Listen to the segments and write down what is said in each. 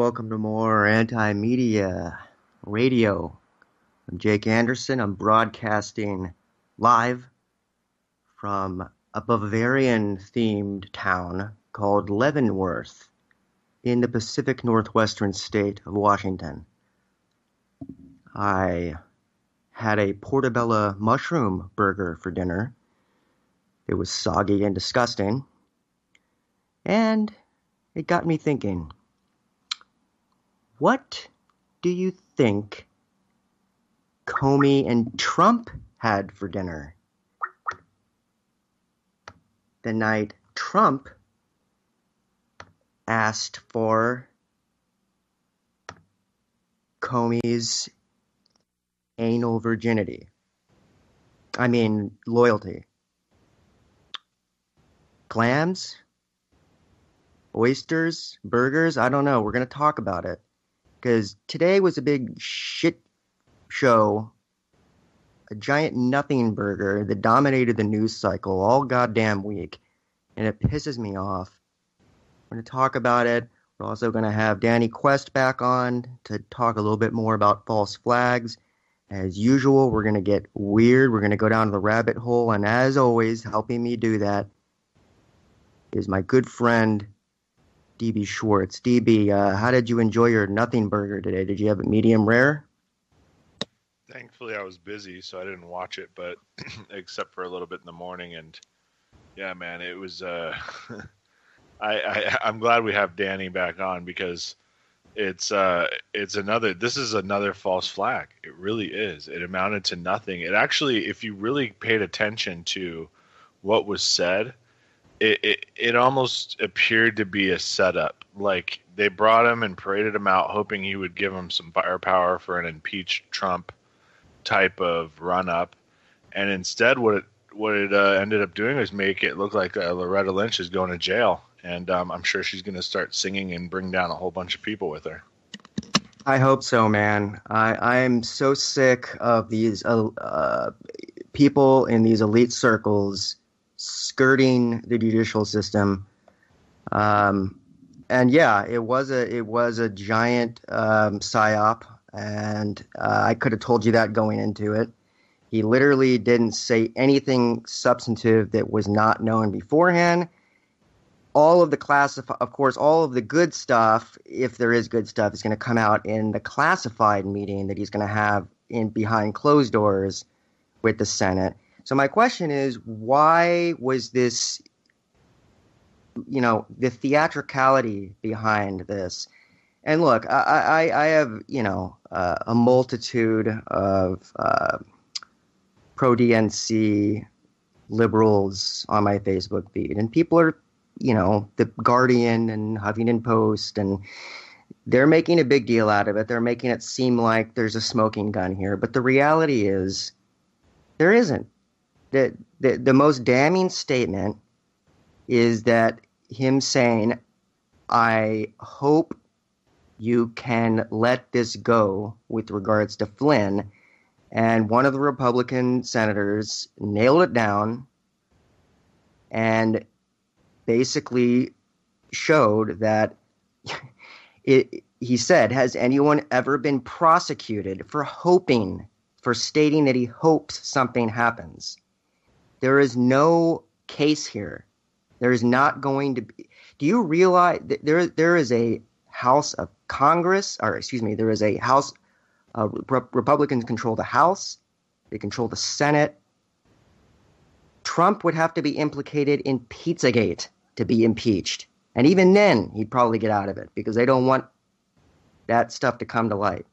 welcome to more Anti-Media Radio. I'm Jake Anderson. I'm broadcasting live from a Bavarian-themed town called Leavenworth in the Pacific Northwestern state of Washington. I had a portobello mushroom burger for dinner. It was soggy and disgusting, and it got me thinking. What do you think Comey and Trump had for dinner? The night Trump asked for Comey's anal virginity. Loyalty. Clams? Oysters? Burgers? I don't know. We're going to talk about it. Because today was a big shit show, a giant nothing burger that dominated the news cycle all goddamn week, and it pisses me off. We're going to talk about it. We're also going to have Danny Quest back on to talk a little bit more about false flags. As usual, we're going to get weird. We're going to go down the rabbit hole, and as always, helping me do that is my good friend, DB Schwartz. DB, how did you enjoy your nothing burger today? Did you have it medium rare? Thankfully, I was busy, so I didn't watch it, but except for a little bit in the morning. And yeah, man, it was. I'm glad we have Danny back on because it's another. This is another false flag. It really is. It amounted to nothing. It actually, if you really paid attention to what was said, it almost appeared to be a setup. Like they brought him and paraded him out, hoping he would give him some firepower for an impeach Trump type of run up, and instead, what it ended up doing was make it look like Loretta Lynch is going to jail, and I'm sure she's going to start singing and bring down a whole bunch of people with her. I hope so, man. I'm so sick of these people in these elite circles skirting the judicial system, and yeah, it was a giant psyop, and I could have told you that going into it. He literally didn't say anything substantive that was not known beforehand. All of the of course, all of the good stuff, if there is good stuff, is going to come out in the classified meeting that he's going to have in behind closed doors with the Senate. So my question is, why was this, the theatricality behind this? And look, I have, a multitude of pro-DNC liberals on my Facebook feed. And people are, The Guardian and Huffington Post, and they're making a big deal out of it. They're making it seem like there's a smoking gun here. But the reality is there isn't. The most damning statement is that him saying, I hope you can let this go with regards to Flynn. And one of the Republican senators nailed it down and basically showed that he said, has anyone ever been prosecuted for stating that he hopes something happens? There is no case here. There is not going to be. Do you realize that there is a House of Congress, there is a House. Republicans control the House. They control the Senate. Trump would have to be implicated in Pizzagate to be impeached. And even then, he'd probably get out of it because they don't want that stuff to come to light.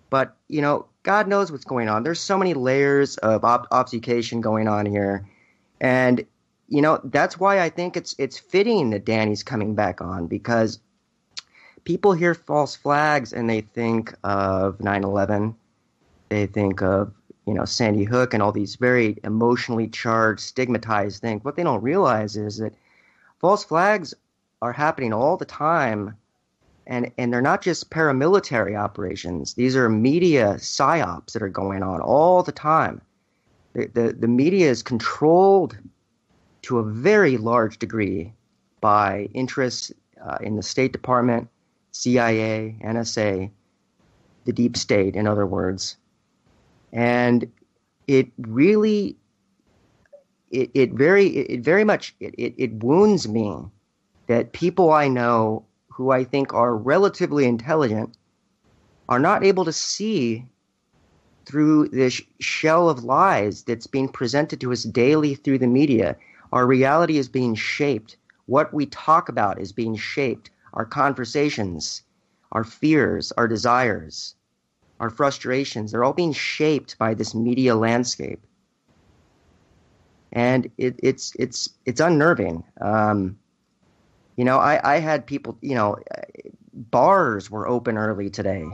But, God knows what's going on. There's so many layers of obfuscation going on here. And, that's why I think it's fitting that Danny's coming back on, because people hear false flags and they think of 9/11. They think of, Sandy Hook and all these very emotionally charged, stigmatized things. What they don't realize is that false flags are happening all the time. And they're not just paramilitary operations. These are media psyops that are going on all the time. The media is controlled to a very large degree by interests in the State Department CIA, NSA, the deep state, in other words. And it really, it very much wounds me that people I know who I think are relatively intelligent are not able to see through this shell of lies that's being presented to us daily through the media. Our reality is being shaped. What we talk about is being shaped. Our conversations, our fears, our desires, our frustrations, they're all being shaped by this media landscape. And it's unnerving. I had people, bars were open early today.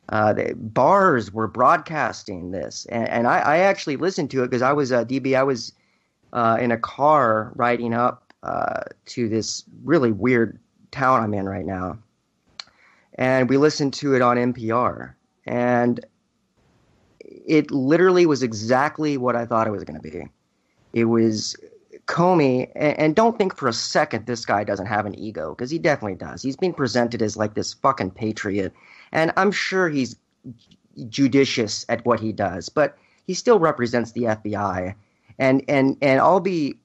The bars were broadcasting this. And I actually listened to it because I was, DB, I was in a car riding up to this really weird town I'm in right now. And we listened to it on NPR. And it literally was exactly what I thought it was going to be. It was Comey, and don't think for a second this guy doesn't have an ego, because he definitely does. He's being presented as like this fucking patriot, and I'm sure he's judicious at what he does, but he still represents the FBI, and I'll be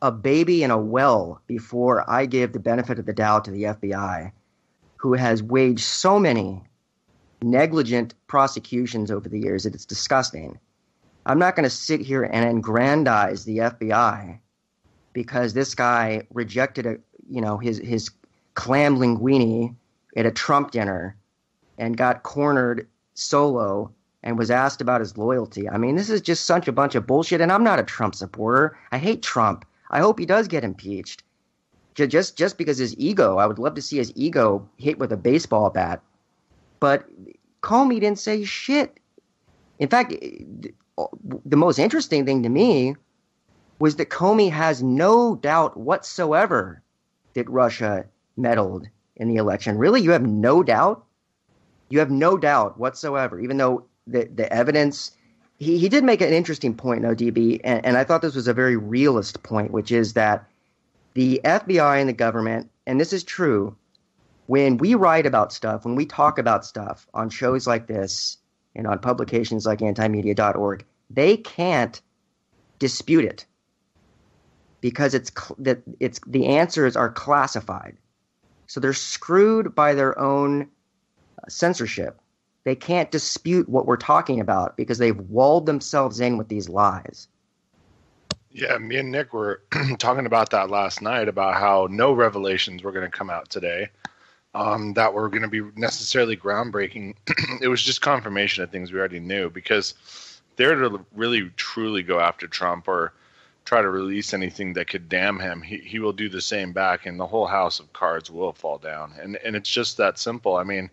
a baby in a well before I give the benefit of the doubt to the FBI, who has waged so many negligent prosecutions over the years that it's disgusting. I'm not going to sit here and aggrandize the FBI because this guy rejected his clam linguine at a Trump dinner and got cornered solo and was asked about his loyalty. I mean, this is just such a bunch of bullshit, and I'm not a Trump supporter. I hate Trump. I hope he does get impeached. Just because his ego, I would love to see his ego hit with a baseball bat. But Comey didn't say shit. In fact, the most interesting thing to me was that Comey has no doubt whatsoever that Russia meddled in the election. Really? You have no doubt? You have no doubt whatsoever, even though the evidence... He did make an interesting point, though, DB, and I thought this was a very realist point, which is that the FBI and the government, and this is true, when we write about stuff, when we talk about stuff on shows like this, and on publications like antimedia.org, they can't dispute it because the answers are classified. So they're screwed by their own censorship. They can't dispute what we're talking about because they've walled themselves in with these lies. Yeah, me and Nick were talking about that last night, about how no revelations were going to come out today. That were going to be necessarily groundbreaking. It was just confirmation of things we already knew, because they're to really truly go after Trump or try to release anything that could damn him, he will do the same back, and the whole house of cards will fall down. And it's just that simple. I mean,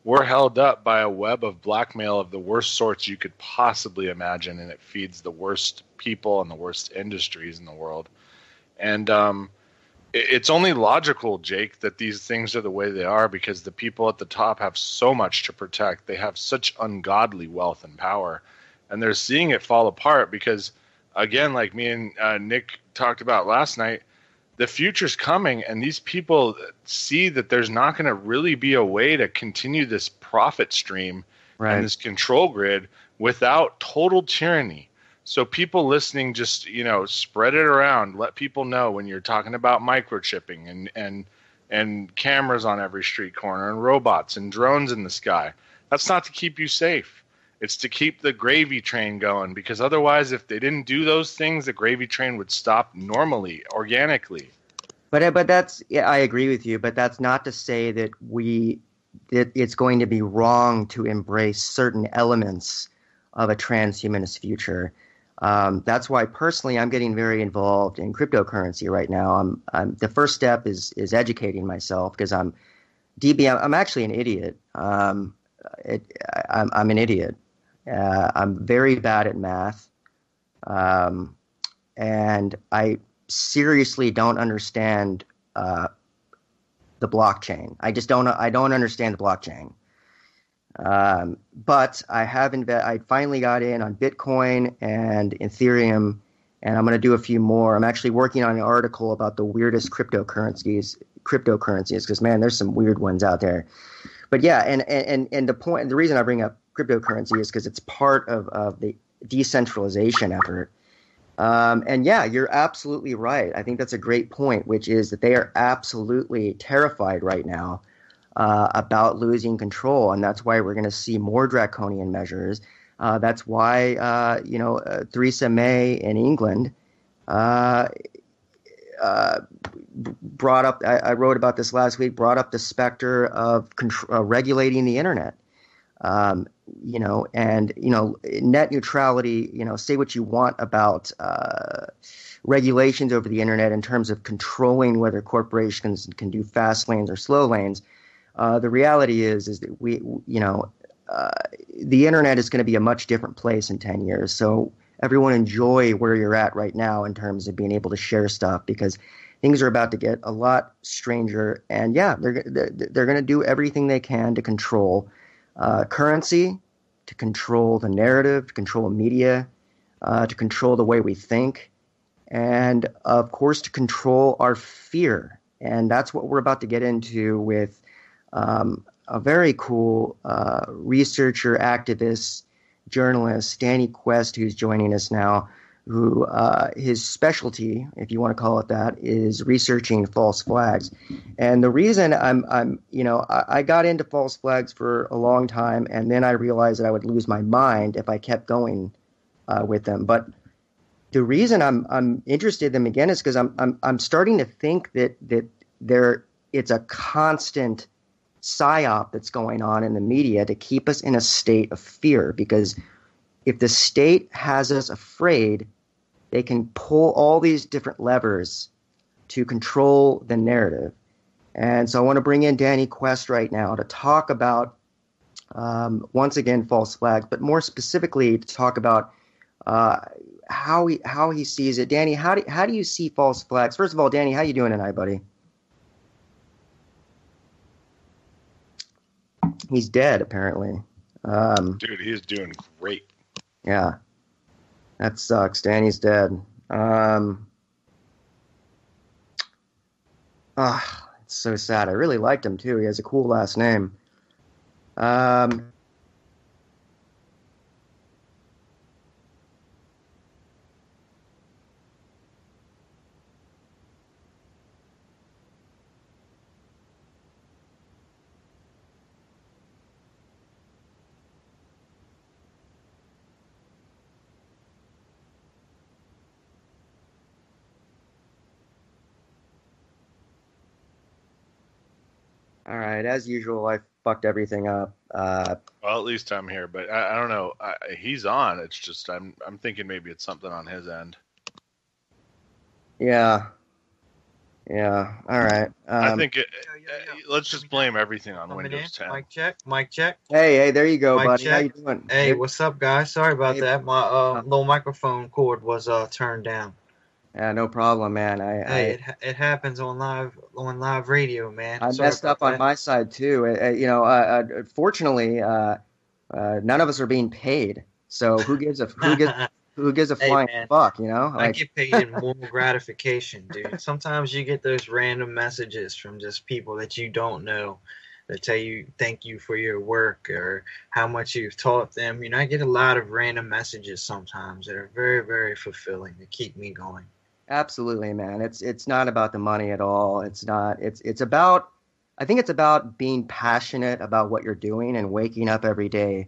we're held up by a web of blackmail of the worst sorts you could possibly imagine, and it feeds the worst people and the worst industries in the world. And it's only logical, Jake, that these things are the way they are because the people at the top have so much to protect. They have such ungodly wealth and power, and they're seeing it fall apart because, again, like me and Nick talked about last night, the future's coming, and these people see that there's not going to really be a way to continue this profit stream and this control grid without total tyranny. So people listening, just, spread it around. Let people know when you're talking about microchipping and cameras on every street corner and robots and drones in the sky. That's not to keep you safe. It's to keep the gravy train going, because otherwise, if they didn't do those things, the gravy train would stop normally, organically. But that's, I agree with you. But that's not to say that it's going to be wrong to embrace certain elements of a transhumanist future. That's why personally I'm getting very involved in cryptocurrency right now. The first step is educating myself, because I'm actually an idiot. I'm an idiot. I'm very bad at math, and I seriously don't understand the blockchain. I don't understand the blockchain. But I finally got in on Bitcoin and Ethereum, and I'm going to do a few more. I'm actually working on an article about the weirdest cryptocurrencies, because man, there's some weird ones out there. But yeah, and the reason I bring up cryptocurrency is because it's part of the decentralization effort. And yeah, you're absolutely right. I think that's a great point, which is that they are absolutely terrified right now about losing control, and that's why we're going to see more draconian measures. That's why Theresa May in England brought up. I wrote about this last week. Brought up the specter of regulating the internet. Net neutrality. Say what you want about regulations over the internet in terms of controlling whether corporations can do fast lanes or slow lanes. The reality is that the internet is going to be a much different place in 10 years. So everyone enjoy where you're at right now in terms of being able to share stuff, because things are about to get a lot stranger. And yeah, they're going to do everything they can to control currency, to control the narrative, to control media, to control the way we think, and of course to control our fear. And that's what we're about to get into with a very cool researcher, activist, journalist, Danny Quest, who's joining us now, who his specialty, if you want to call it that, is researching false flags. And the reason I got into false flags for a long time, and then I realized that I would lose my mind if I kept going with them. But the reason I'm interested in them again is because I'm starting to think that it's a constant psyop that's going on in the media to keep us in a state of fear, because if the state has us afraid, they can pull all these different levers to control the narrative. And so I want to bring in Danny Quest right now to talk about, once again, false flags, but more specifically to talk about how he sees it. Danny, how do you see false flags? First of all, Danny, how you doing tonight, buddy? He's dead, apparently. Dude, he's doing great. Yeah, that sucks. Danny's dead. It's so sad. I really liked him too. He has a cool last name. All right, as usual, I fucked everything up. Well, at least I'm here, but I don't know. He's on. It's just I'm thinking maybe it's something on his end. Yeah. All right. I think let's just blame everything on Windows 10. Mic check. Hey, there you go, Mic buddy. check. How you doing? Hey, what's up, guys? Sorry about that. My little microphone cord was turned down. Yeah, no problem, man. It happens on live radio, man. I messed up on my side too. Fortunately, none of us are being paid, so who gives a flying fuck? I get paid in more gratification, dude. Sometimes you get those random messages from just people that you don't know that tell you thank you for your work or how much you've taught them. I get a lot of random messages sometimes that are very, very fulfilling to keep me going. Absolutely, man. It's not about the money at all. It's not. It's about. I think it's about being passionate about what you're doing and waking up every day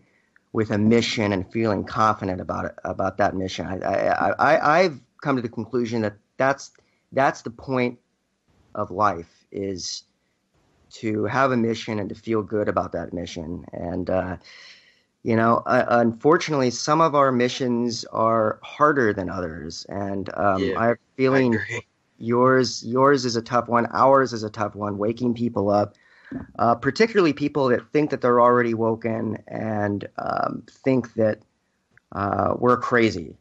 with a mission and feeling confident about that mission. I've come to the conclusion that that's the point of life, is to have a mission and to feel good about that mission. And unfortunately, some of our missions are harder than others, and I have a feeling yours is a tough one. Ours is a tough one. Waking people up, particularly people that think that they're already woken and think that we're crazy.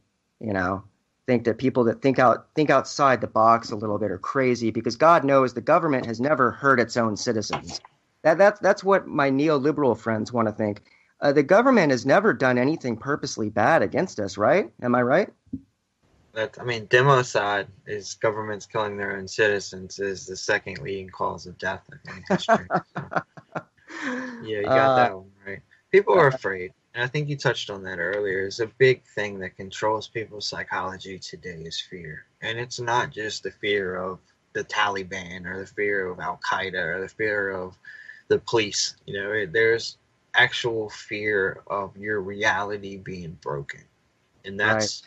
Think that people that think outside the box a little bit are crazy, because God knows the government has never hurt its own citizens. That's what my neoliberal friends want to think. The government has never done anything purposely bad against us, right? Am I right? I mean, democide is governments killing their own citizens is the second leading cause of death in history. So, yeah, you got uh, that one right. People are afraid. And I think you touched on that earlier. It's a big thing that controls people's psychology today is fear. And it's not just the fear of the Taliban or the fear of Al Qaeda or the fear of the police. There's actual fear of your reality being broken. And right.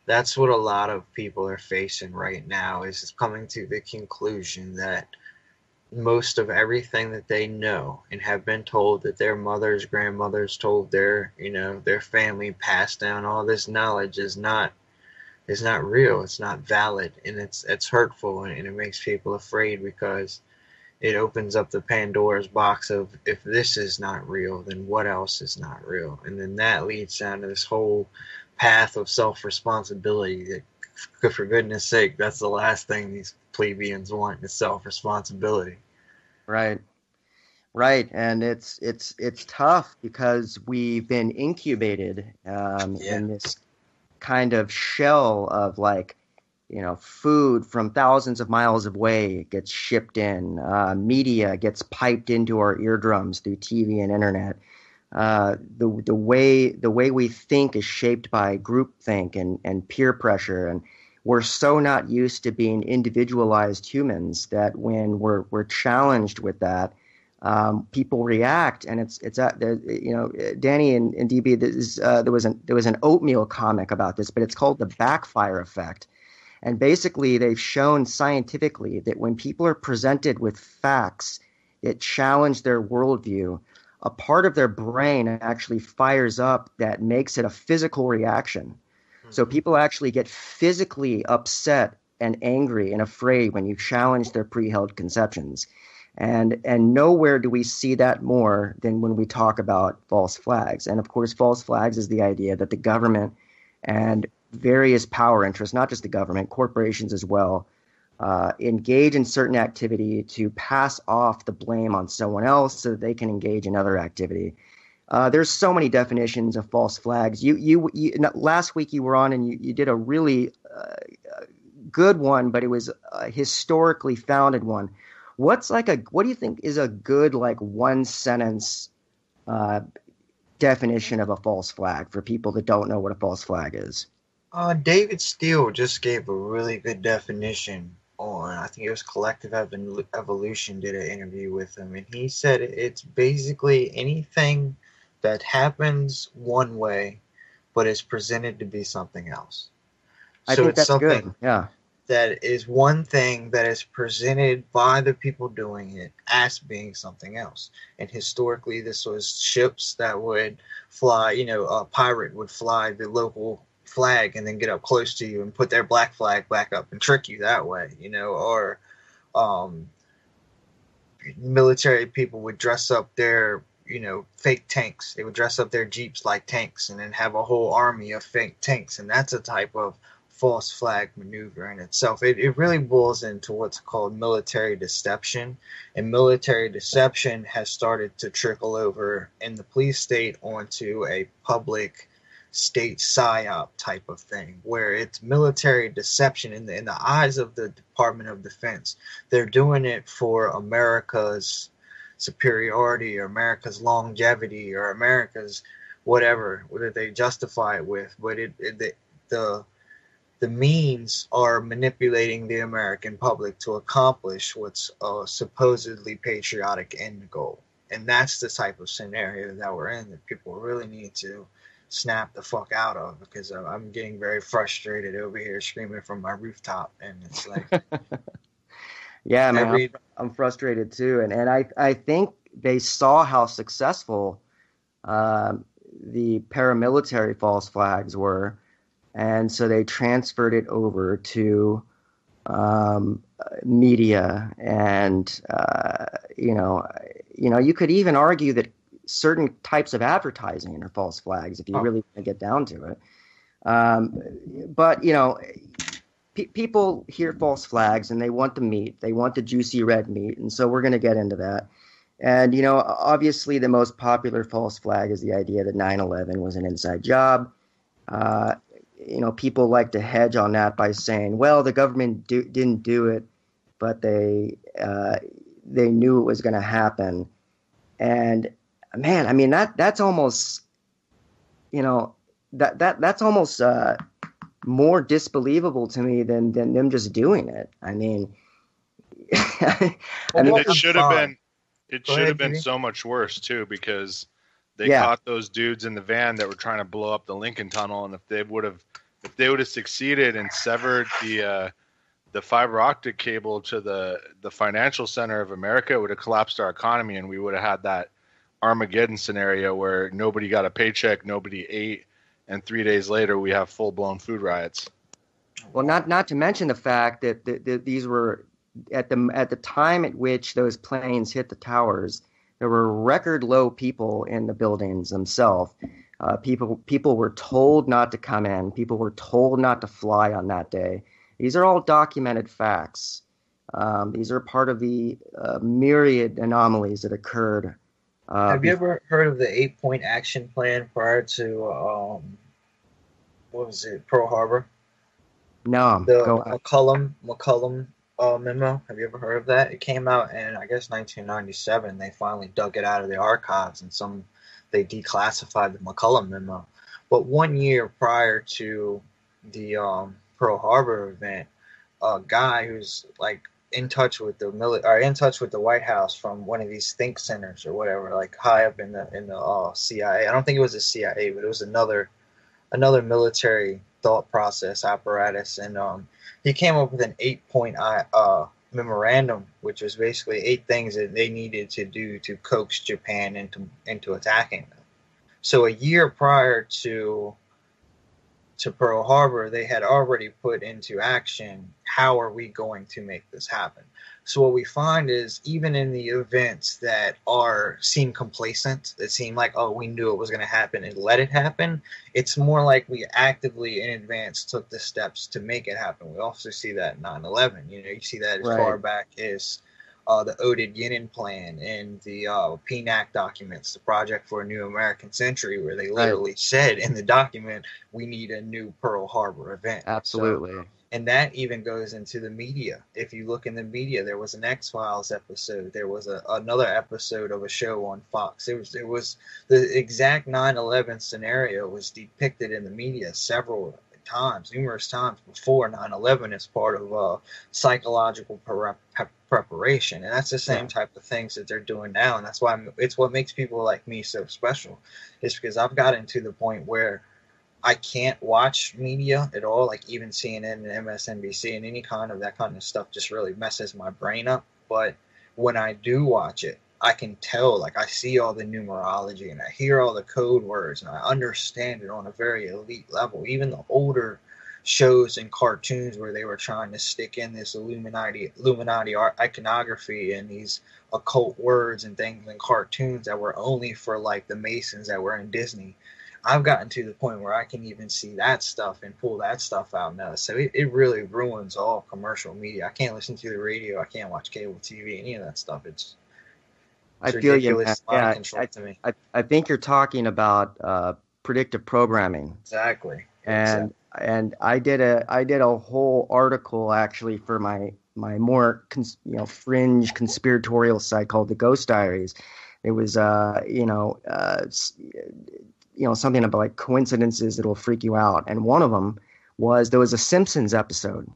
that's what a lot of people are facing right now is coming to the conclusion that most of everything that they know and have been told that their mothers, grandmothers told their family passed down all this knowledge is not real. It's not valid, and it's hurtful, and it makes people afraid because it opens up the Pandora's box of if this is not real, then what else is not real? And then that leads down to this whole path of self-responsibility that, for goodness sake, that's the last thing these plebeians want is self-responsibility. Right. Right. And it's tough because we've been incubated in this kind of shell of like, food from thousands of miles away gets shipped in. Media gets piped into our eardrums through TV and internet. The way we think is shaped by groupthink and peer pressure, and we're so not used to being individualized humans that when we're challenged with that, people react, and Danny and DB, there was an Oatmeal comic about this, but it's called the backfire effect. And basically, they've shown scientifically that when people are presented with facts that challenge their worldview, a part of their brain actually fires up that makes it a physical reaction. So people actually get physically upset and angry and afraid when you challenge their pre-held conceptions. And nowhere do we see that more than when we talk about false flags. And of course, false flags is the idea that the government and various power interests, not just the government, corporations as well, engage in certain activity to pass off the blame on someone else so that they can engage in other activity. There's so many definitions of false flags. You last week you were on and you did a really good one, but it was a historically founded one. What do you think is a good one sentence definition of a false flag for people that don't know what a false flag is? David Steele just gave a really good definition on, I think it was Collective Evolution did an interview with him, and he said it's basically anything that happens one way but is presented to be something else. I think that's good. Yeah. That is one thing that is presented by the people doing it as being something else. And historically, this was ships that would fly, a pirate would fly the local flag and then get up close to you and put their black flag back up and trick you that way, or military people would dress up their fake tanks. They would dress up their jeeps like tanks and then have a whole army of fake tanks, and that's a type of false flag maneuver in itself. It really boils into what's called military deception, and military deception has started to trickle over in the police state onto a public state psyop type of thing, where it's military deception in the eyes of the Department of Defense. They're doing it for America's superiority or America's longevity or America's whatever they justify it with, but the means are manipulating the American public to accomplish what's a supposedly patriotic end goal. And that's the type of scenario that we're in that people really need to snap the fuck out of, because I'm getting very frustrated over here screaming from my rooftop, and it's like yeah, man, I'm frustrated too, and I think they saw how successful the paramilitary false flags were, and so they transferred it over to media, and you could even argue that certain types of advertising are false flags if you really want to get down to it. But people hear false flags and they want the meat, they want the juicy red meat, and so we're going to get into that. And obviously the most popular false flag is the idea that 9/11 was an inside job. people like to hedge on that by saying, well, the government didn't do it, but they knew it was going to happen. And man, I mean, that's almost, that's almost more disbelievable to me than them just doing it. I mean, it should have been so much worse too, because they caught those dudes in the van that were trying to blow up the Lincoln Tunnel, and if they would have succeeded and severed the fiber optic cable to the financial center of America, it would have collapsed our economy, and we would have had that Armageddon scenario where nobody got a paycheck, nobody ate, and 3 days later we have full-blown food riots. Well, not to mention the fact that these were at the time at which those planes hit the towers, there were record low people in the buildings themselves. People were told not to come in. People were told not to fly on that day. These are all documented facts. These are part of the myriad anomalies that occurred. Have you ever heard of the 8-point action plan prior to Pearl Harbor? No. The McCollum memo. Have you ever heard of that? It came out in, I guess, 1997. They finally dug it out of the archives, and they declassified the McCollum memo. But 1 year prior to the Pearl Harbor event, a guy who's like in touch with the White House from one of these think centers or whatever, like high up in the CIA. I don't think it was the CIA, but it was another military thought process apparatus, and he came up with an 8-point memorandum, which was basically 8 things that they needed to do to coax Japan into attacking them. So a year prior to Pearl Harbor, they had already put into action, how are we going to make this happen? So what we find is, even in the events that seem complacent, that seem like, oh, we knew it was going to happen and let it happen, it's more like we actively in advance took the steps to make it happen. We also see that in 9/11. You see that as far back as the Oded Yinin plan and the PNAC documents, the Project for a New American Century, where they literally said in the document, we need a new Pearl Harbor event. Absolutely. And that even goes into the media. If you look in the media, there was an X-Files episode. There was another episode of a show on Fox. It was the exact 9/11 scenario was depicted in the media numerous times before 9/11 as part of psychological preparation. And that's the same type of things that they're doing now. And that's why it's what makes people like me so special. It's because I've gotten to the point where I can't watch media at all, like even CNN and MSNBC and any kind of that kind of stuff just really messes my brain up. But when I do watch it, I can tell, like I see all the numerology and I hear all the code words and I understand it on a very elite level. Even the older shows and cartoons where they were trying to stick in this Illuminati iconography and these occult words and things in cartoons that were only for like the Masons that were in Disney. I've gotten to the point where I can even see that stuff and pull that stuff out now. So it really ruins all commercial media. I can't listen to the radio. I can't watch cable TV, any of that stuff. It's I feel you, man. Yeah, to me. I think you're talking about predictive programming. Exactly. And I did a whole article actually for my more fringe conspiratorial site called the Ghost Diaries. It was something about like coincidences that will freak you out. And one of them was there was a Simpsons episode,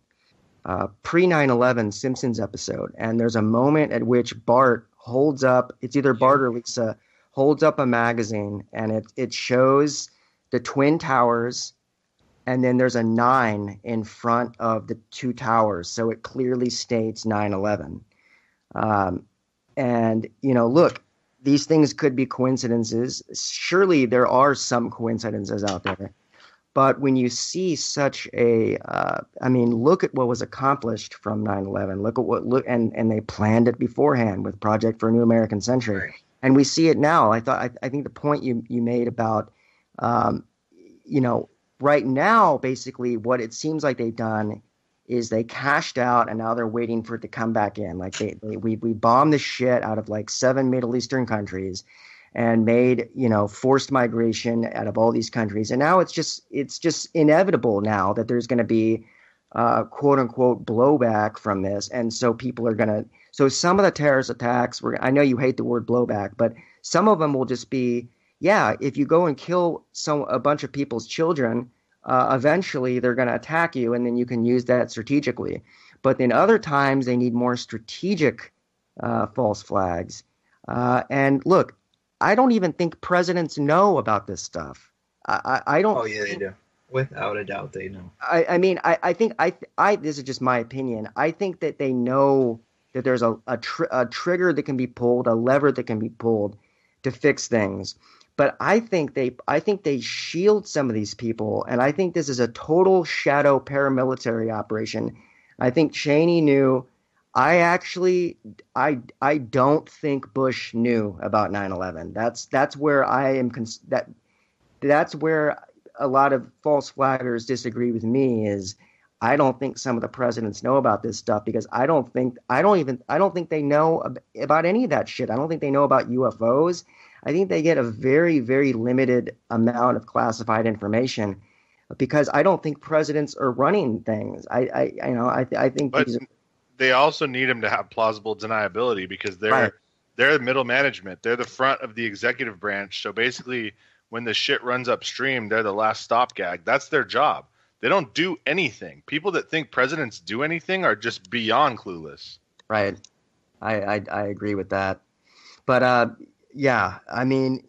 pre 9/11 Simpsons episode. And there's a moment at which Bart holds up, it's either Bart or Lisa, holds up a magazine and it shows the Twin Towers. And then there's a 9 in front of the 2 towers. So it clearly states 9/11. And, look, these things could be coincidences. Surely there are some coincidences out there. But when you see such look at what was accomplished from 9/11. And they planned it beforehand with Project for a New American Century. Right. And we see it now. I think the point you made about, right now, basically what it seems like they've done is they cashed out and now they're waiting for it to come back in. Like we bombed the shit out of like 7 Middle Eastern countries, and made, forced migration out of all these countries. And now it's just inevitable now that there's going to be quote unquote blowback from this. And so people are going to, so some of the terrorist attacks I know you hate the word blowback, but some of them will just be, yeah, if you go and kill a bunch of people's children, eventually they're going to attack you, and then you can use that strategically. But then other times they need more strategic false flags. And look, I don't even think presidents know about this stuff. I don't. Oh yeah, they do. Without a doubt, they know. I mean, I think this is just my opinion. I think that they know that there's a trigger that can be pulled, a lever that can be pulled to fix things. But I think they shield some of these people, and I think this is a total shadow paramilitary operation. I think Cheney knew. I don't think Bush knew about 9/11. That's where I am. That's where a lot of false flaggers disagree with me. Is I don't think some of the presidents know about this stuff, because I don't think they know about any of that shit. I don't think they know about UFOs. I think they get a very, very limited amount of classified information, because I don't think presidents are running things. I think. But they also need them to have plausible deniability, because they're the middle management. They're the front of the executive branch. So basically, when the shit runs upstream, they're the last stopgag. That's their job. They don't do anything. People that think presidents do anything are just beyond clueless. Right. I agree with that. But yeah, I mean,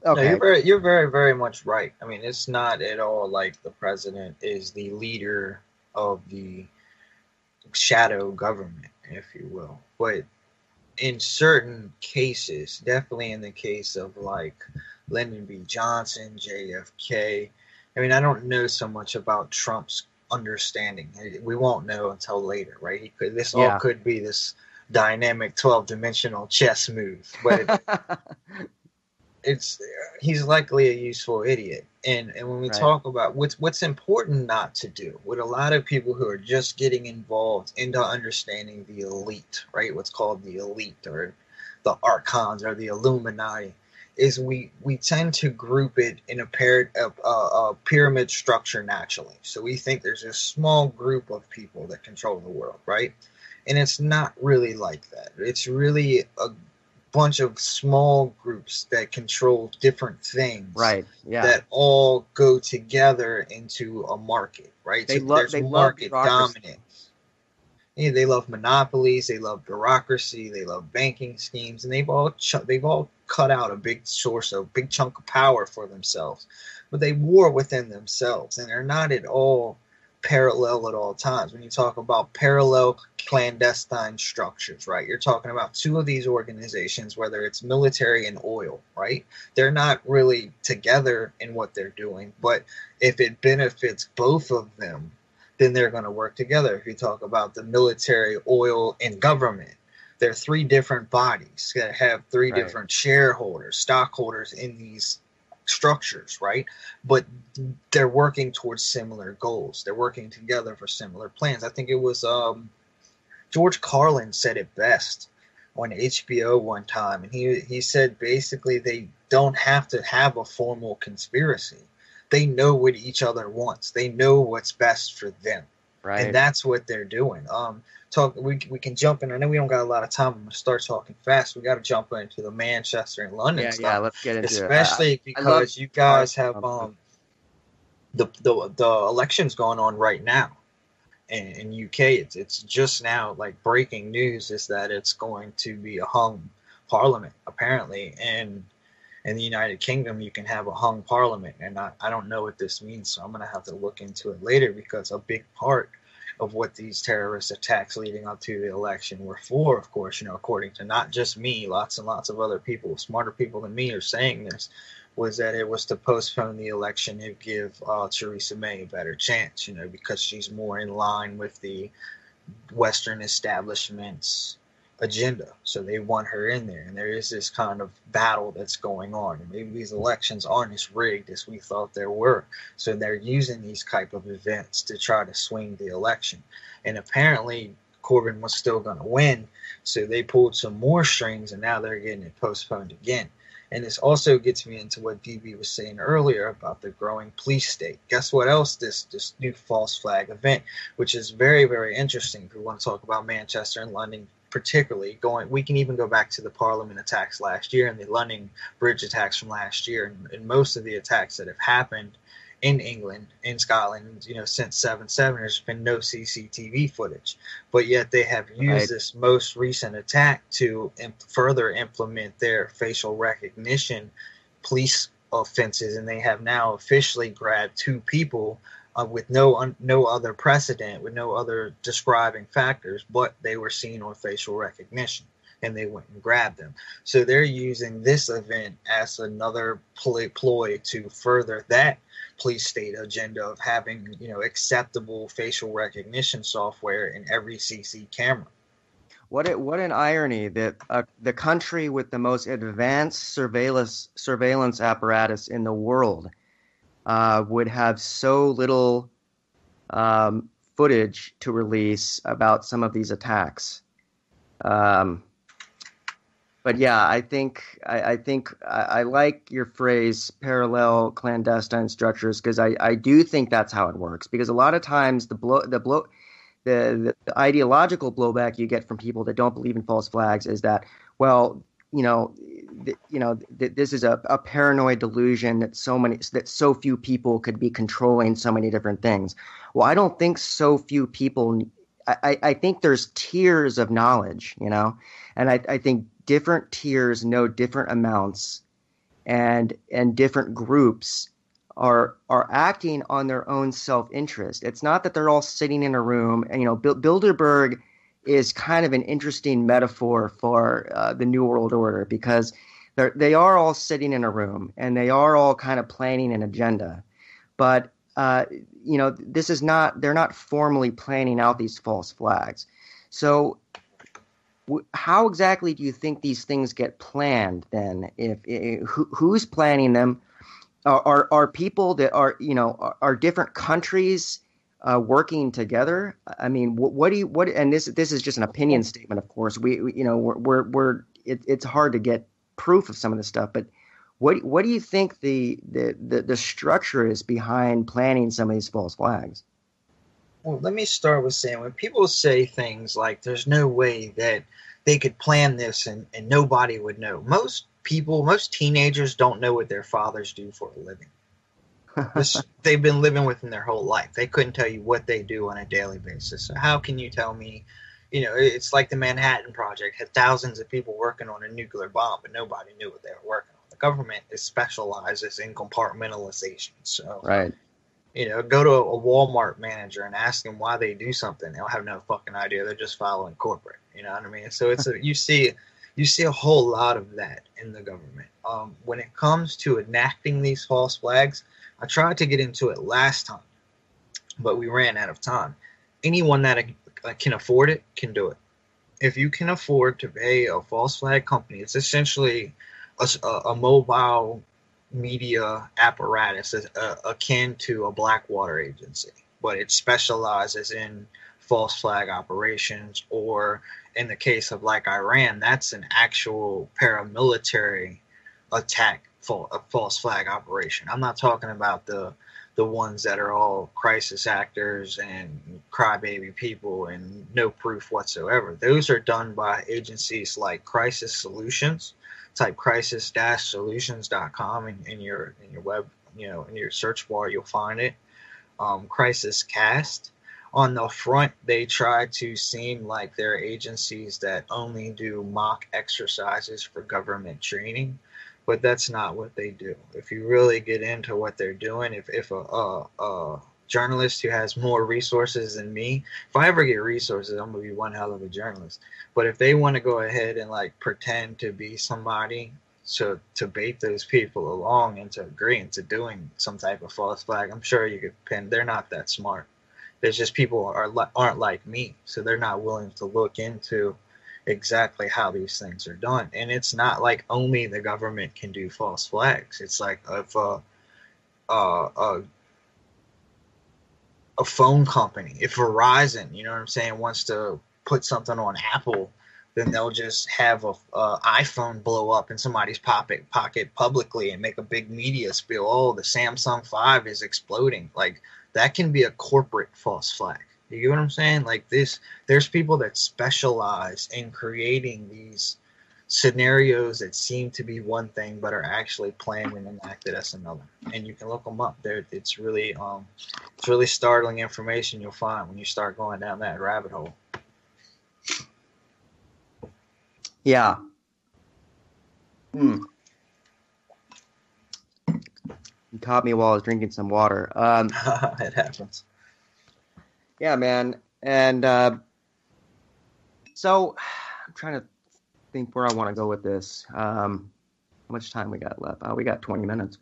okay. No, you're very, very much right. I mean, it's not at all like the president is the leader of the shadow government, if you will. But in certain cases, definitely in the case of like Lyndon B. Johnson, JFK, I mean, I don't know so much about Trump's understanding. We won't know until later, right? This all could be this dynamic 12-dimensional chess move, but he's likely a useful idiot. And when we talk about what's important not to do, with a lot of people who are just getting involved into understanding the elite, right? What's called the elite, or the archons, or the Illuminati, is we tend to group it in a pyramid structure naturally. So we think there's a small group of people that control the world, right? And it's not really like that. It's really a bunch of small groups that control different things, right? Yeah, that all go together into a market, right? They love market dominance. Yeah, they love monopolies, they love bureaucracy, they love banking schemes, and they've all cut out a big chunk of power for themselves. But they war within themselves, and they're not at all parallel at all times. When you talk about parallel clandestine structures, right, you're talking about two of these organizations, whether it's military and oil, right? They're not really together in what they're doing, but if it benefits both of them, then they're going to work together. If you talk about the military, oil, and government, there are three different bodies that have three different shareholders, stockholders in these structures, right? But they're working towards similar goals. They're working together for similar plans. I think it was George Carlin said it best on HBO one time, and he said basically they don't have to have a formal conspiracy. They know what each other wants. They know what's best for them, right? And that's what they're doing. We can jump in. I know we don't got a lot of time. I'm gonna start talking fast. We got to jump into the Manchester and London stuff. Yeah, let's get into especially it. Because you guys have the elections going on right now in UK. It's just now, like, breaking news is that it's going to be a hung parliament apparently, and in the United Kingdom you can have a hung parliament, and I don't know what this means, so I'm gonna have to look into it later, because a big part of what these terrorist attacks leading up to the election were for, of course, according to not just me, lots and lots of other people, smarter people than me are saying this, was that it was to postpone the election and give Theresa May a better chance, because she's more in line with the Western establishment's agenda. So they want her in there, and there is this kind of battle that's going on. And maybe these elections aren't as rigged as we thought there were. So they're using these type of events to try to swing the election. And apparently Corbyn was still going to win, so they pulled some more strings, and now they're getting it postponed again. And this also gets me into what DB was saying earlier about the growing police state. Guess what else? This new false flag event, which is very, very interesting if we want to talk about Manchester and London particularly. We can even go back to the Parliament attacks last year and the London Bridge attacks from last year, and most of the attacks that have happened in England, in Scotland, since 7/7, there's been no CCTV footage. But yet they have used this most recent attack to further implement their facial recognition police offenses, and they have now officially grabbed 2 people with no other precedent, with no other describing factors, but they were seen on facial recognition, and they went and grabbed them. So they're using this event as another ploy to further that police state agenda of having acceptable facial recognition software in every CC camera. What an irony that the country with the most advanced surveillance apparatus in the world would have so little footage to release about some of these attacks. But yeah, I think I like your phrase parallel clandestine structures, because I do think that's how it works. Because a lot of times the ideological blowback you get from people that don't believe in false flags is that, well, this is a paranoid delusion that so few people could be controlling so many different things. Well, I don't think so few people. I think there's tiers of knowledge, and I think different tiers know different amounts, and different groups are acting on their own self-interest. It's not that they're all sitting in a room. And Bilderberg is kind of an interesting metaphor for the New World Order, because they are all sitting in a room and they are all kind of planning an agenda, but this is not. They're not formally planning out these false flags. So how exactly do you think these things get planned then? Who's planning them? Are people that are different countries working together? I mean, what do you and this is just an opinion statement, of course. It's hard to get proof of some of this stuff, but what do you think the structure is behind planning some of these false flags? Well, let me start with saying, when people say things like there's no way that they could plan this and nobody would know, most teenagers don't know what their fathers do for a living. They've been living with them their whole life. They couldn't tell you what they do on a daily basis. So how can you tell me, it's like the Manhattan Project had thousands of people working on a nuclear bomb, but nobody knew what they were working on. The government specializes in compartmentalization. So, right. Go to a Walmart manager and ask them why they do something. They'll have no fucking idea. They're just following corporate. You know what I mean? So you see a whole lot of that in the government. When it comes to enacting these false flags, I tried to get into it last time, but we ran out of time. Anyone that can afford it can do it. If you can afford to pay a false flag company, it's essentially a mobile media apparatus akin to a Blackwater agency, but it specializes in false flag operations, or in the case of like Iran, that's an actual paramilitary attack, a false flag operation. I'm not talking about the ones that are all crisis actors and crybaby people and no proof whatsoever. Those are done by agencies like Crisis Solutions. Type crisis-solutions.com in your web, in your search bar, you'll find it. Crisis Cast. On the front, they try to seem like they're agencies that only do mock exercises for government training, but that's not what they do. If you really get into what they're doing, if a journalist who has more resources than me, if I ever get resources, I'm gonna be one hell of a journalist. But if they want to go ahead and like pretend to be somebody to bait those people along into agreeing to doing some type of false flag, I'm sure you could pin. They're not that smart. There's just people aren't like me, so they're not willing to look into exactly how these things are done. And it's not like only the government can do false flags. It's like if a phone company, if Verizon, wants to put something on Apple, then they'll just have a iPhone blow up in somebody's pocket publicly and make a big media spill. Oh, the Samsung 5 is exploding. Like, that can be a corporate false flag. You get what I'm saying? Like, there's people that specialize in creating these scenarios that seem to be one thing but are actually planned and enacted as another. And you can look them up. It's really startling information you'll find when you start going down that rabbit hole. Yeah. You caught me while I was drinking some water. It happens. Yeah, man. And so I'm trying to think where I want to go with this. How much time we got left? We got 20 minutes.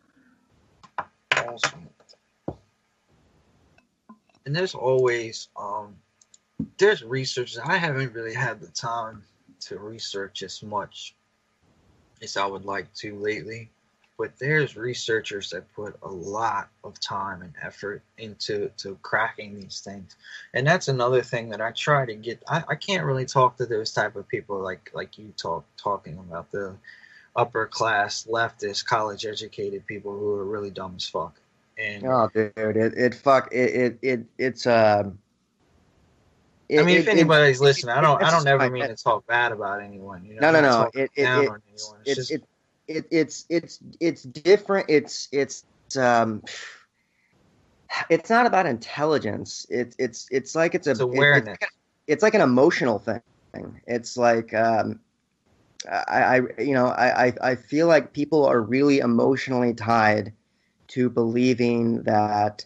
Awesome. And there's always there's research. I haven't really had the time to research as much as I would like to lately, but there's researchers that put a lot of time and effort into cracking these things. And that's another thing that I try to get. I can't really talk to those type of people like you talking about the upper class leftist college educated people who are really dumb as fuck. And oh, dude, it's I mean, if anybody's listening, I don't ever mean to talk bad about anyone. You know, no. It's different. It's not about intelligence. It's like it's awareness. It's like an emotional thing. It's like I feel like people are really emotionally tied to believing that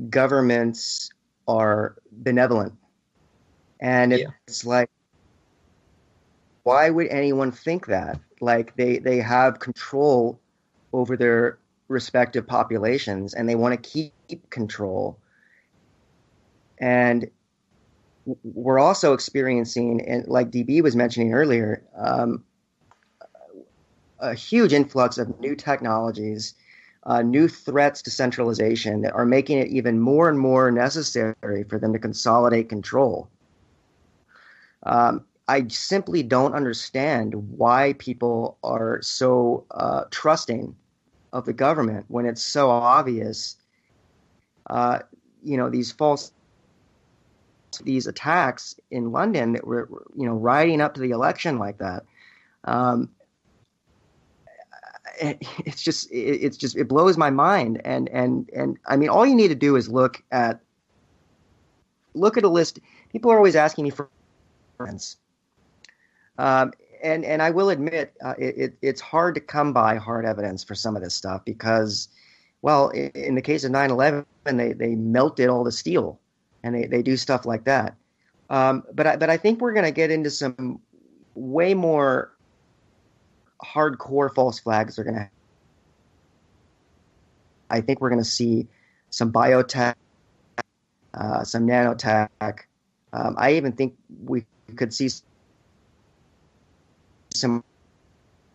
governments are benevolent. And it's like, why would anyone think that? Like, they have control over their respective populations and they want to keep control. And we're also experiencing, and like DB was mentioning earlier, a huge influx of new technologies, new threats to centralization that are making it even more and more necessary for them to consolidate control. I simply don't understand why people are so trusting of the government when it's so obvious. These attacks in London that were riding up to the election like that. It blows my mind. And I mean, all you need to do is look at a list. People are always asking me for friends. And I will admit, it's hard to come by hard evidence for some of this stuff because, well, in the case of 9/11, they melted all the steel, and they do stuff like that. But I think we're going to get into some way more hardcore false flags. I think we're going to see some biotech, some nanotech. I even think we could see some.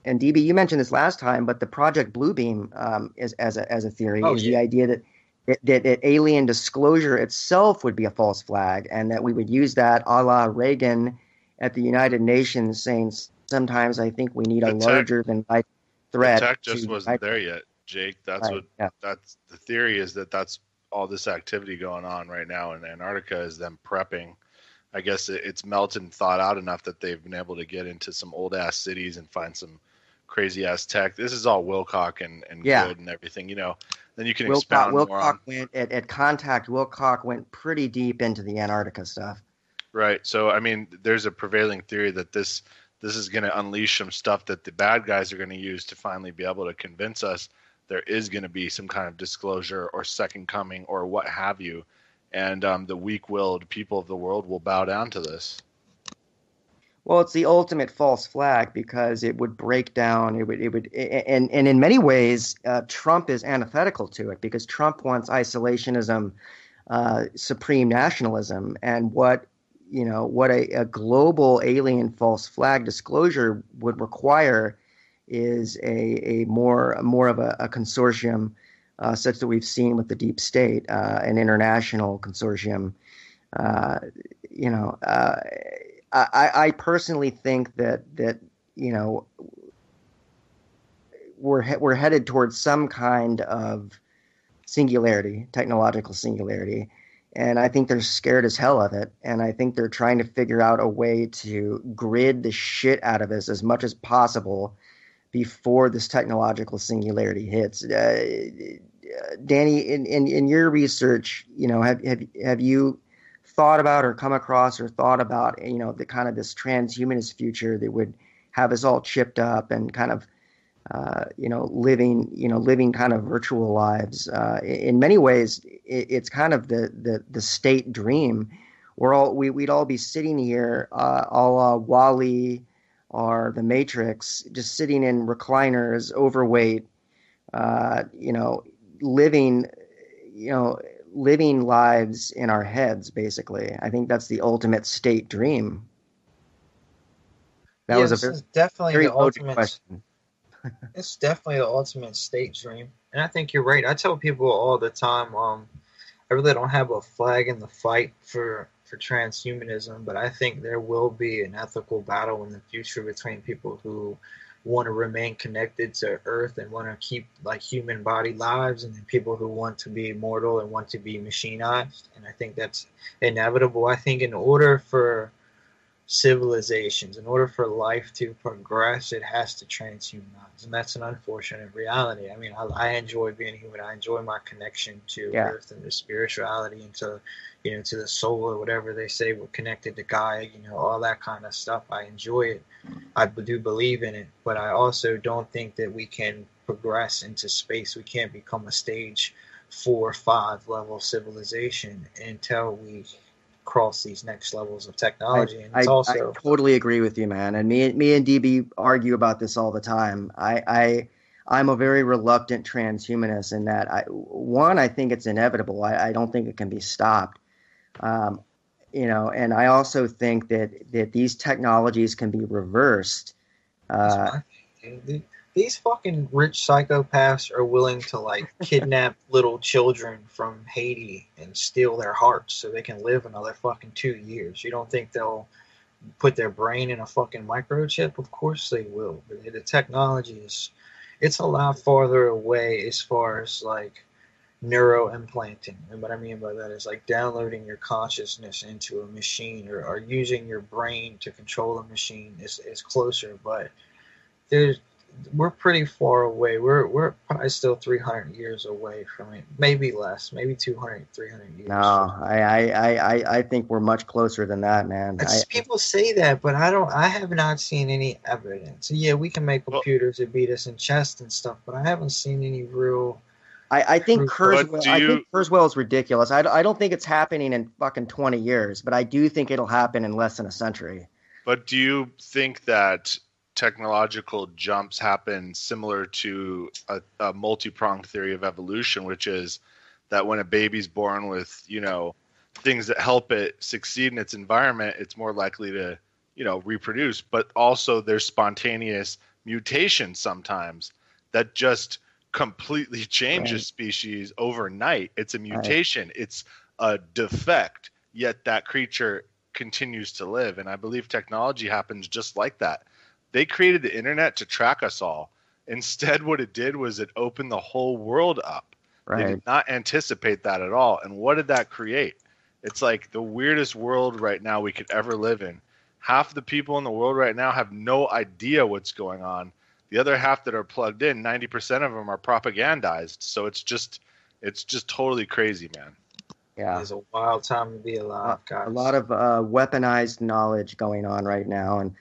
And DB, you mentioned this last time, but the Project Bluebeam is as a theory is the idea that alien disclosure itself would be a false flag, and that we would use that a la Reagan at the United Nations, saying sometimes I think we need a larger than life threat. The tech just wasn't there yet, Jake. That's that's the theory, is that's all this activity going on right now in Antarctica is them prepping. I guess it's melted and thawed out enough that they've been able to get into some old ass cities and find some crazy ass tech. This is all Wilcock and good and everything, Then you can expound more on. Went at Contact. Wilcock went pretty deep into the Antarctica stuff. Right. So I mean, there's a prevailing theory that this is going to unleash some stuff that the bad guys are going to use to finally be able to convince us there is going to be some kind of disclosure or second coming or what have you, and the weak-willed people of the world will bow down to this. Well, it's the ultimate false flag because it would break down. It would, and in many ways, Trump is antithetical to it because Trump wants isolationism, supreme nationalism, and what a global alien false flag disclosure would require is a more of a consortium, such that we've seen with the deep state, an international consortium. you know, I personally think that you know, we're headed towards some kind of singularity, technological singularity. And I think they're scared as hell of it. And I think they're trying to figure out a way to grid the shit out of us as much as possible before this technological singularity hits. Danny, in your research, you know, have you thought about or come across or thought about, you know, the kind of this transhumanist future that would have us all chipped up and kind of living kind of virtual lives. In many ways, it's kind of the state dream. We'd all be sitting here, a la Wall-E or The Matrix, just sitting in recliners, overweight, living lives in our heads. Basically, I think that's the ultimate state dream. That was a definitely very the loaded ultimate question. It's definitely the ultimate state dream, and I think you're right. I tell people all the time, I really don't have a flag in the fight for transhumanism, but I think there will be an ethical battle in the future between people who want to remain connected to Earth and want to keep like human body lives, and then people who want to be immortal and want to be machinized. And I think that's inevitable. I think in order for civilizations, in order for life to progress, it has to transhumanize, and that's an unfortunate reality. I mean, I enjoy being human. I enjoy my connection to Earth and to spirituality and to, you know, to the soul or whatever they say. We're connected to Gaia, you know, all that kind of stuff. I enjoy it. I do believe in it, but I also don't think that we can progress into space. We can't become a stage 4 or 5 level civilization until we cross these next levels of technology. And it's I totally agree with you, man. And me and DB argue about this all the time. I'm a very reluctant transhumanist in that I think it's inevitable. I don't think it can be stopped. And I also think that these technologies can be reversed. These fucking rich psychopaths are willing to like kidnap little children from Haiti and steal their hearts so they can live another fucking 2 years. You don't think they'll put their brain in a fucking microchip? Of course they will. But the technology it's a lot farther away as far as like neuroimplanting. And what I mean by that is like downloading your consciousness into a machine or using your brain to control a machine is closer, but we're pretty far away. We're probably still 300 years away from it. Maybe less, maybe 200, 300 years. No, I think we're much closer than that, man. People say that, but I have not seen any evidence. Yeah, we can make computers that beat us in chess and stuff, but I haven't seen any real. I think Kurzweil is ridiculous. I don't think it's happening in fucking 20 years, but I do think it'll happen in less than a century. But do you think that technological jumps happen similar to a multi-pronged theory of evolution, which is that when a baby's born with, you know, things that help it succeed in its environment, it's more likely to, you know, reproduce. But also there's spontaneous mutations sometimes that just completely changes species overnight. It's a mutation. It's a defect, yet that creature continues to live. And I believe technology happens just like that. They created the internet to track us all. Instead, what it did was it opened the whole world up. They did not anticipate that at all. And what did that create? It's like the weirdest world right now we could ever live in. Half the people in the world right now have no idea what's going on. The other half that are plugged in, 90% of them are propagandized. So it's just totally crazy, man. Yeah, it's a wild time to be alive, guys. A lot of weaponized knowledge going on right now, and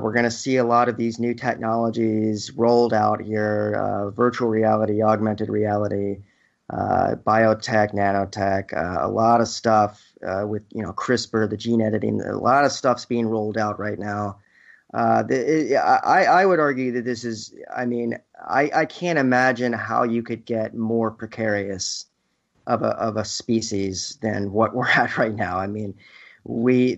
we're going to see a lot of these new technologies rolled out here: virtual reality, augmented reality, biotech, nanotech, a lot of stuff with CRISPR, the gene editing. A lot of stuff's being rolled out right now. I would argue that this is. I mean, I can't imagine how you could get more precarious of a species than what we're at right now. I mean, we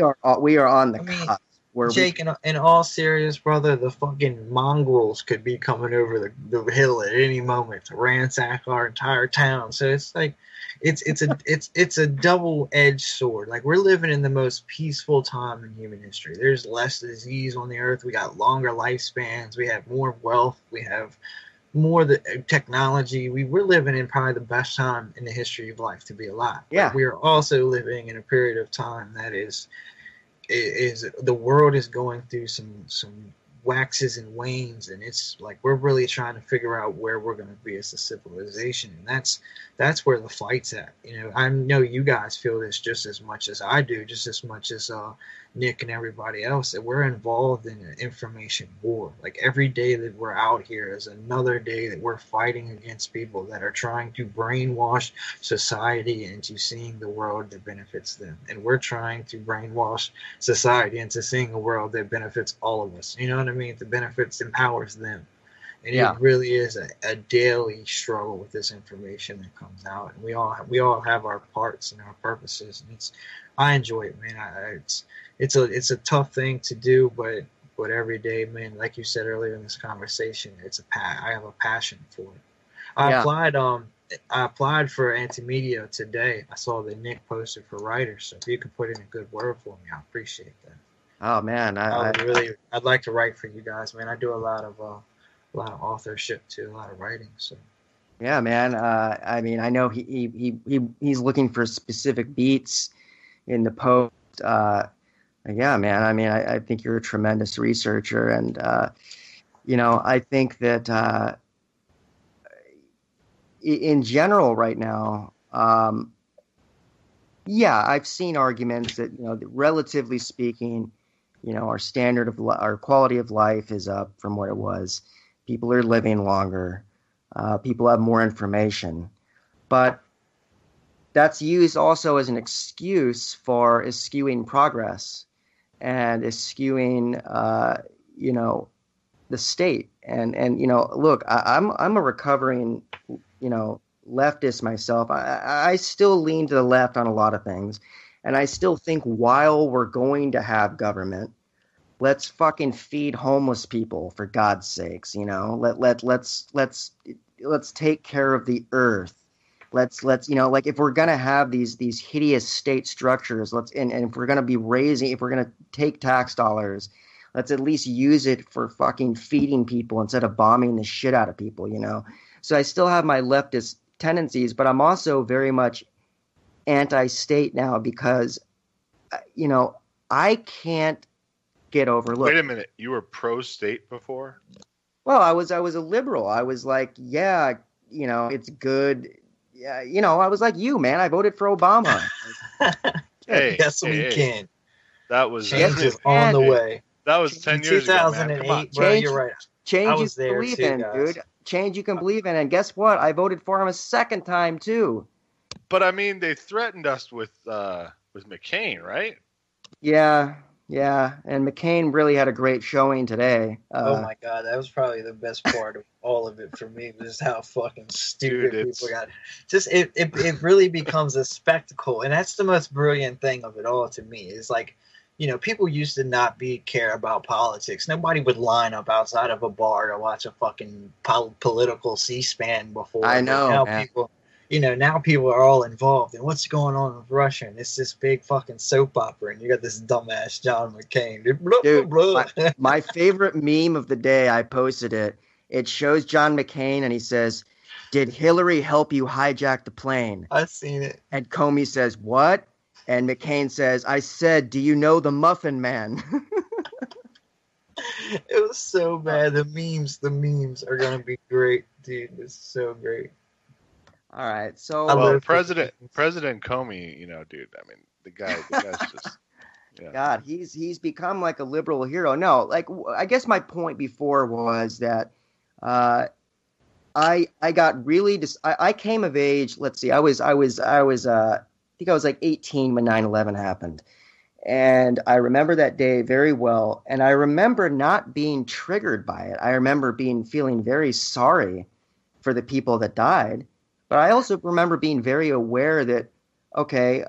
are on the cusp. where Jake, in all serious, brother, the fucking mongrels could be coming over the hill at any moment to ransack our entire town. So it's like, it's a double-edged sword. Like, we're living in the most peaceful time in human history. There's less disease on the earth. We got longer lifespans. We have more wealth. We have more technology. We're living in probably the best time in the history of life to be alive. Yeah. But we are also living in a period of time that is the world is going through some waxes and wanes, and it's like we're really trying to figure out where we're going to be as a civilization, and that's where the fight's at. You know, I know you guys feel this just as much as I do, just as much as Nick and everybody else, that we're involved in an information war. Like, every day that we're out here is another day that we're fighting against people that are trying to brainwash society into seeing the world that benefits them, and we're trying to brainwash society into seeing a world that benefits all of us. You know what I mean? That benefits, empowers them. And Yeah. it really is a daily struggle with this information that comes out, and we all have our parts and our purposes, and I enjoy it, man. It's a tough thing to do, but every day, man, like you said earlier in this conversation, I have a passion for it. I applied for Antimedia today. I saw that Nick posted for writers, so if you could put in a good word for me, I appreciate that. Oh man, I'd like to write for you guys, man. I do a lot of authorship too, a lot of writing. So yeah, man. I mean, I know he's looking for specific beats in the post. Yeah, man. I mean, I think you're a tremendous researcher, and you know, I think that in general right now, yeah, I've seen arguments that, you know, that relatively speaking, you know, our standard of our quality of life is up from what it was. People are living longer. People have more information, but that's used also as an excuse for eschewing progress and eschewing, you know, the state. And you know, look, I'm a recovering, you know, leftist myself. I still lean to the left on a lot of things, and I still think while we're going to have government, let's fucking feed homeless people, for God's sakes. You know, let's take care of the earth. Let's you know, like, if we're gonna have these hideous state structures, and if we're gonna if we're gonna take tax dollars, let's at least use it for fucking feeding people instead of bombing the shit out of people. You know, so I still have my leftist tendencies, but I'm also very much anti-state now because, you know, I can't get over. Look, wait a minute, you were pro-state before? Well, I was a liberal. I was like, yeah, you know, it's good. Yeah, you know, I was like you, man. I voted for Obama. Hey, yes, we can. That was change is on the way. That was 10 years ago, man. 2008, bro, you're right. Change you can believe in, dude. Change you can believe in, and guess what? I voted for him a second time too. But I mean, they threatened us with McCain, right? Yeah, and McCain really had a great showing today. Oh my God, that was probably the best part of all of it for me, was how fucking stupid people got. Just it really becomes a spectacle, and that's the most brilliant thing of it all to me. Is like, you know, people used to not care about politics. Nobody would line up outside of a bar to watch a fucking political C-SPAN before. I know. Now people are all involved in what's going on with Russia, and it's this big fucking soap opera, and you got this dumbass John McCain. Dude, my favorite meme of the day, I posted it. It shows John McCain, and he says, "Did Hillary help you hijack the plane?" I've seen it. And Comey says, "What?" And McCain says, "I said, do you know the Muffin Man?" It was so bad. The memes are gonna be great, dude. It's so great. All right, so President Comey, you know, dude. I mean, the guy's just, yeah. God, he's become like a liberal hero. No, like, I guess my point before was that I got really I came of age. Let's see, I think I was like 18 when 9/11 happened, and I remember that day very well. And I remember not being triggered by it. I remember feeling very sorry for the people that died. But I also remember being very aware that, okay,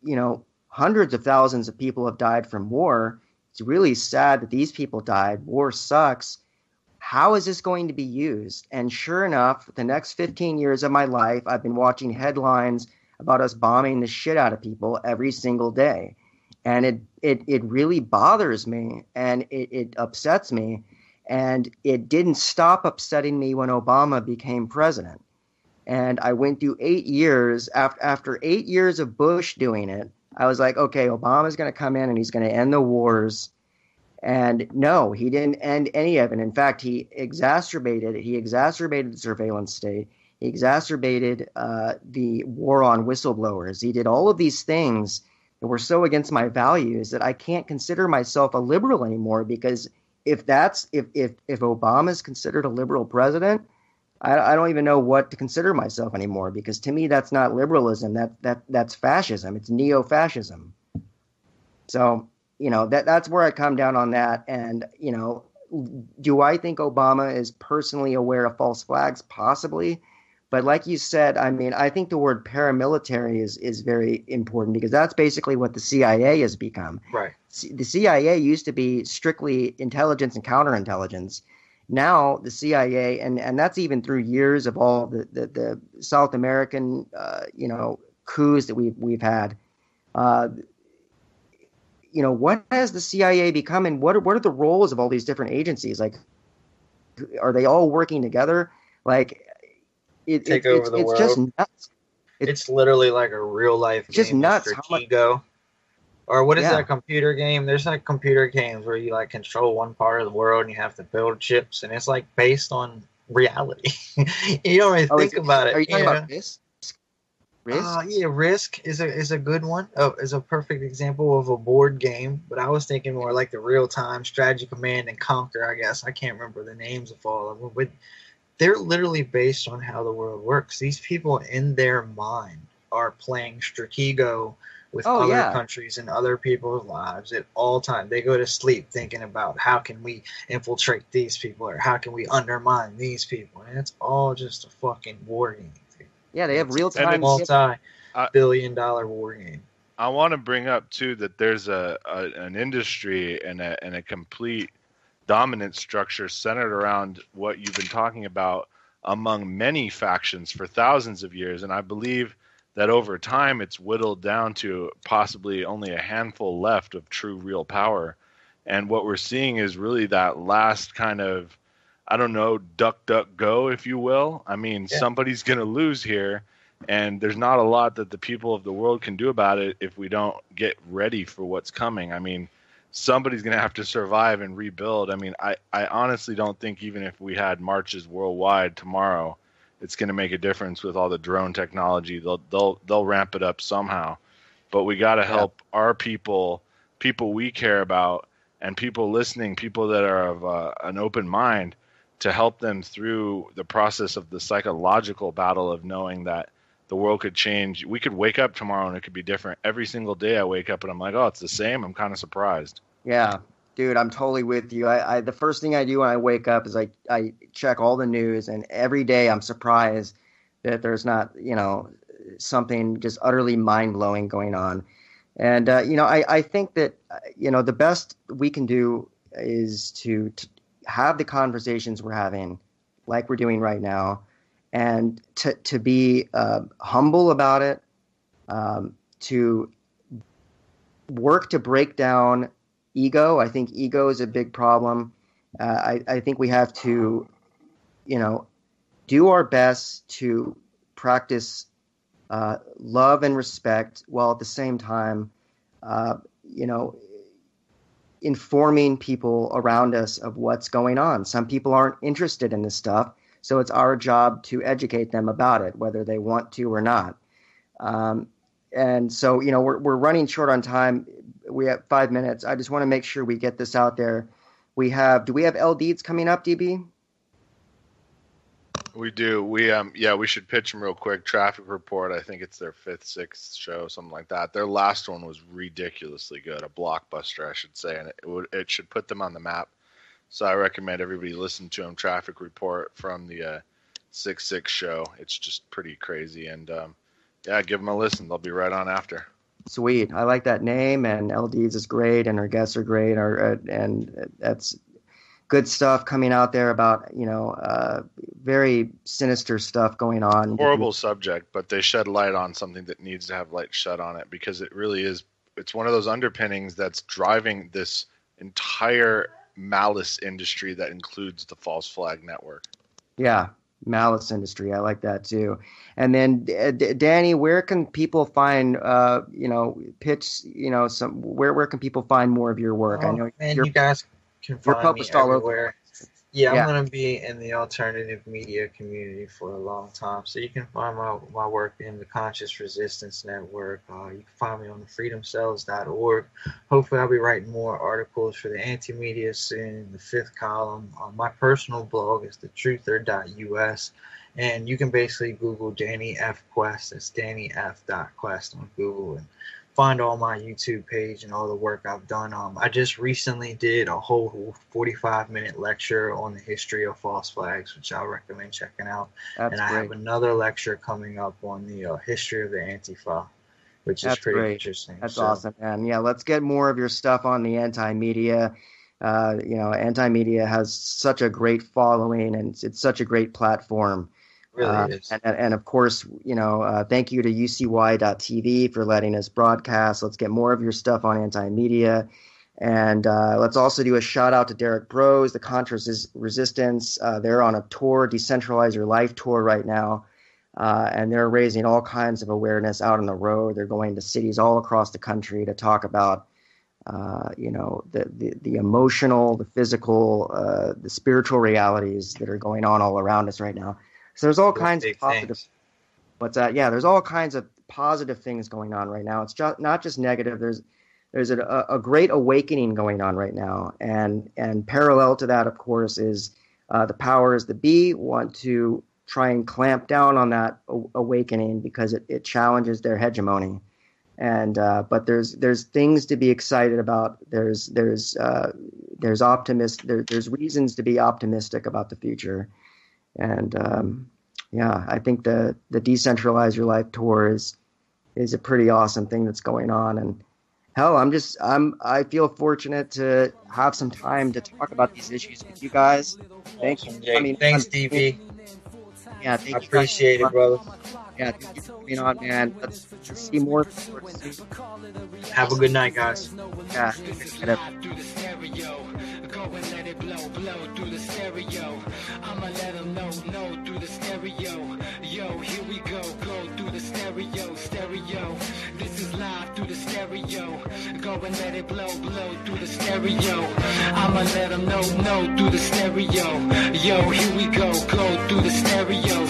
you know, hundreds of thousands of people have died from war, It's really sad that these people died. War sucks. How is this going to be used? And sure enough, the next 15 years of my life, I've been watching headlines about us bombing the shit out of people every single day. And it really bothers me, and it upsets me. And it didn't stop upsetting me when Obama became president. And I went through 8 years. After 8 years of Bush doing it, I was like, okay, Obama's going to come in and he's going to end the wars. And no, he didn't end any of it. In fact, he exacerbated the surveillance state. He exacerbated the war on whistleblowers. He did all of these things that were so against my values that I can't consider myself a liberal anymore, because if Obama is considered a liberal president, I don't even know what to consider myself anymore, because to me that's not liberalism. That's fascism. It's neo-fascism. So, that's where I come down on that. And, do I think Obama is personally aware of false flags? Possibly. But like you said, I mean, I think the word paramilitary is very important, because that's basically what the CIA has become. Right. The CIA used to be strictly intelligence and counterintelligence. Now the CIA, and that's even through years of all the South American, coups that we've had. What has the CIA become, and what are the roles of all these different agencies? Like, are they all working together? Like, it's world. Just nuts. It's literally like a real life game. Just nuts. Stratego. Or what is that computer game? There's like computer games where you like control one part of the world and you have to build chips, and it's like based on reality. You don't really think about it. Are you talking about Risk? Yeah, Risk is a good one. Is a perfect example of a board game. But I was thinking more like the real time strategy, Command and Conquer. I guess I can't remember the names of all of them, but they're literally based on how the world works. These people in their mind are playing Stratego with other countries and other people's lives at all time. They go to sleep thinking about how can we infiltrate these people, or how can we undermine these people. And it's all just a fucking war game. Yeah, they have real-time multi-billion-dollar war game. I want to bring up too that there's an industry and a complete dominant structure centered around what you've been talking about among many factions for thousands of years, and I believe that over time it's whittled down to possibly only a handful left of true real power. And what we're seeing is really that last kind of, I don't know, duck, go, if you will. I mean, somebody's going to lose here, and there's not a lot that the people of the world can do about it if we don't get ready for what's coming. I mean, somebody's going to have to survive and rebuild. I mean, I honestly don't think even if we had marches worldwide tomorrow, it's going to make a difference with all the drone technology. They'll ramp it up somehow, but we got to help our people we care about, and people listening, people that are of an open mind, to help them through the process of the psychological battle of knowing that the world could change. We could wake up tomorrow and it could be different. Every single day I wake up and I'm like, oh, it's the same. I'm kind of surprised. Yeah. Dude, I'm totally with you. I the first thing I do when I wake up is I check all the news, and every day I'm surprised that there's not, something just utterly mind-blowing going on. And, I think that, the best we can do is to have the conversations we're having like we're doing right now, and to be humble about it, to work to break down ego. I think ego is a big problem. I think we have to, do our best to practice love and respect, while at the same time, informing people around us of what's going on. Some people aren't interested in this stuff, so it's our job to educate them about it, whether they want to or not. And so, we're running short on time. We have 5 minutes. I just want to make sure we get this out there. Do we have LDs coming up, DB? We do. We should pitch them real quick. Traffic Report, I think it's their 5th, 6th show, something like that. Their last one was ridiculously good, a blockbuster, I should say, and it should put them on the map. So I recommend everybody listen to them. Traffic Report from the 6/6 show. It's just pretty crazy, and give them a listen. They'll be right on after. Sweet. I like that name, and LDs is great, and our guests are great, and that's good stuff coming out there about, very sinister stuff going on. Horrible subject, but they shed light on something that needs to have light shed on it, because it really is, it's one of those underpinnings that's driving this entire malice industry that includes the false flag network. Yeah, malice industry. I like that too. And then Danny, where can people find where can people find more of your work? Oh, I know you guys can find me everywhere. Yeah, I'm going to be in the alternative media community for a long time. So you can find my work in the Conscious Resistance Network. You can find me on the freedomcells.org. Hopefully I'll be writing more articles for the anti-media soon, the Fifth Column. My personal blog is thetruther.us. And you can basically Google Danny F. Quest. That's DannyF.Quest on Google. And find all my YouTube page and all the work I've done. I just recently did a whole 45-minute lecture on the history of false flags, which I recommend checking out. That's I great. have another lecture coming up on the history of the Antifa, which is pretty interesting. That's awesome, man. Yeah, let's get more of your stuff on the anti-media. Anti-media has such a great following, and it's such a great platform. Really is. And of course, thank you to UCY.TV for letting us broadcast. Let's get more of your stuff on anti-media. And let's also do a shout out to Derek Bros, the Contra Resistance. They're on a tour, Decentralize Your Life tour right now. And they're raising all kinds of awareness out on the road. They're going to cities all across the country to talk about, the emotional, the physical, the spiritual realities that are going on all around us right now. So there's all kinds of positive. Things. What's that? Yeah, there's all kinds of positive things going on right now. It's just not just negative. There's a great awakening going on right now, and parallel to that, of course, is the powers that be want to try and clamp down on that awakening because it challenges their hegemony. And but there's things to be excited about. There's reasons to be optimistic about the future. And I think the Decentralize Your Life tour is a pretty awesome thing that's going on. And hell, I feel fortunate to have some time to talk about these issues with you guys. Thank you. Thanks, DB. Yeah, I appreciate it, brother. Yeah, thank you for coming on, man. Let's see more. Have a good night, guys. Yeah. Go and let it blow through the stereo. I'ma let them know through the stereo. Yo, here we go through the stereo. This is live through the stereo. Go and let it blow through the stereo. I'ma let them know through the stereo. Yo, here we go through the stereo.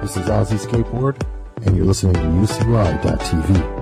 This is Ozzy Skateboard, and you're listening to UCY.TV.